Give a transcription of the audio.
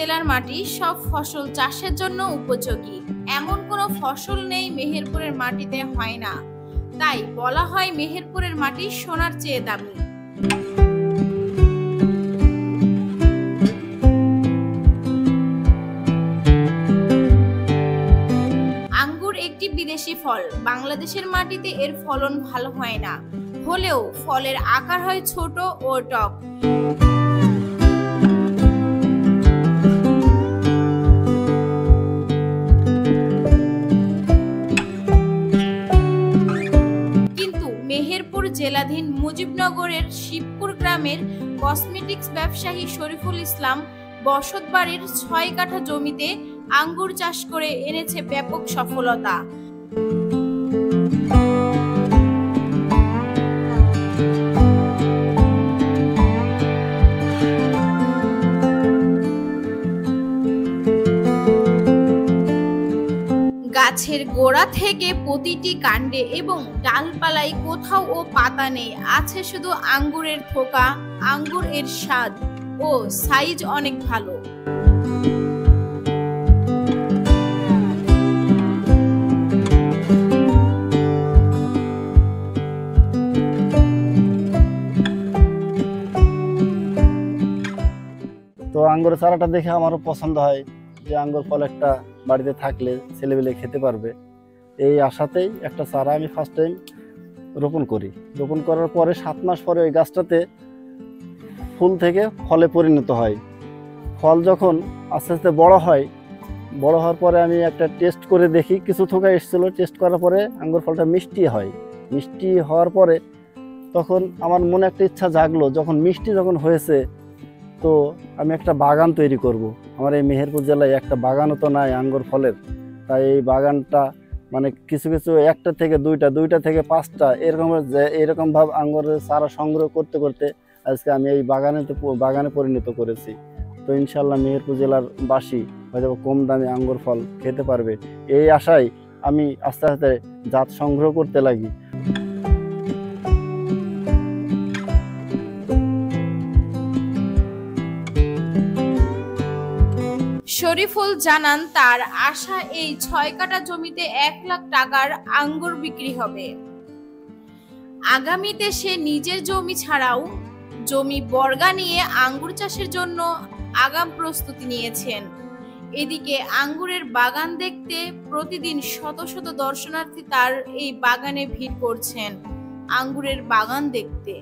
জেলার মাটি সব ফসল চাষের জন্য উপযোগী। এমন কোনো ফসল নেই মেহেরপুরের মাটিতে হয় না, তাই বলা হয় মেহেরপুরের মাটি সোনার চেয়ে দামি। আঙ্গুর একটি বিদেশি ফল। বাংলাদেশের মাটিতে এর ফলন ভালো হয় না, হলেও ফলের আকার হয় ছোট ও টক। কিন্তু মেহেরপুর জেলাধীন মুজিবনগরের শিবপুর গ্রামের কসমেটিক্স ব্যবসায়ী শরীফুল ইসলাম বসতবাড়ির ৬ কাঠা জমিতে আঙ্গুর চাষ করে এনেছে ব্যাপক সফলতা। গাছের গোড়া থেকে প্রতিটি কাণ্ডে এবং ডালপালায় কোথাও ও পাতা নেই, আছে শুধু আঙ্গুরের থোকা। আঙ্গুর এর স্বাদ ও সাইজ অনেক ভালো। তো আঙ্গুরের চারাটা দেখে আমারও পছন্দ হয় যে আঙ্গুর ফল একটা বাড়িতে থাকলে ছেলেবেলে খেতে পারবে। এই আশাতেই একটা চারা আমি ফার্স্ট টাইম রোপণ করি। রোপণ করার পরে 7 মাস পরে ওই গাছটাতে ফুল থেকে ফলে পরিণত হয়। ফল যখন আস্তে আস্তে বড় হয়, বড় হওয়ার পরে আমি একটা টেস্ট করে দেখি, কিছু থোকা এসেছিলো। টেস্ট করার পরে আঙ্গুর ফলটা মিষ্টি হয়। মিষ্টি হওয়ার পরে তখন আমার মনে একটা ইচ্ছা জাগলো, যখন মিষ্টি যখন হয়েছে তো আমি একটা বাগান তৈরি করব। আমার এই মেহেরপুর জেলায় একটা বাগানও তো নাই আঙ্গুর ফলের, তাই এই বাগানটা মানে কিছু কিছু একটা থেকে দুইটা থেকে 5টা এরকম ভাবে আঙ্গুরের চারা সংগ্রহ করতে করতে আজকে আমি এই বাগানে পরিণত করেছি। তো ইনশাল্লাহ মেহেরপুর জেলার বাসী হয়তো কম দামে আঙ্গুর ফল খেতে পারবে, এই আশায় আমি আস্তে আস্তে জাত সংগ্রহ করতে লাগি। শরীফুল জানান তার আশা এই ৬ কাঠা জমিতে ১ লাখ টাকার আঙ্গুর বিক্রি হবে। আগামীতে সে নিজের জমি ছাড়াও জমি বর্গা নিয়ে আঙ্গুর চাষের জন্য আগাম প্রস্তুতি নিয়েছেন। এদিকে আঙ্গুরের বাগান দেখতে প্রতিদিন শত শত দর্শনার্থী তার এই বাগানে ভিড় করছেন আঙ্গুরের বাগান দেখতে।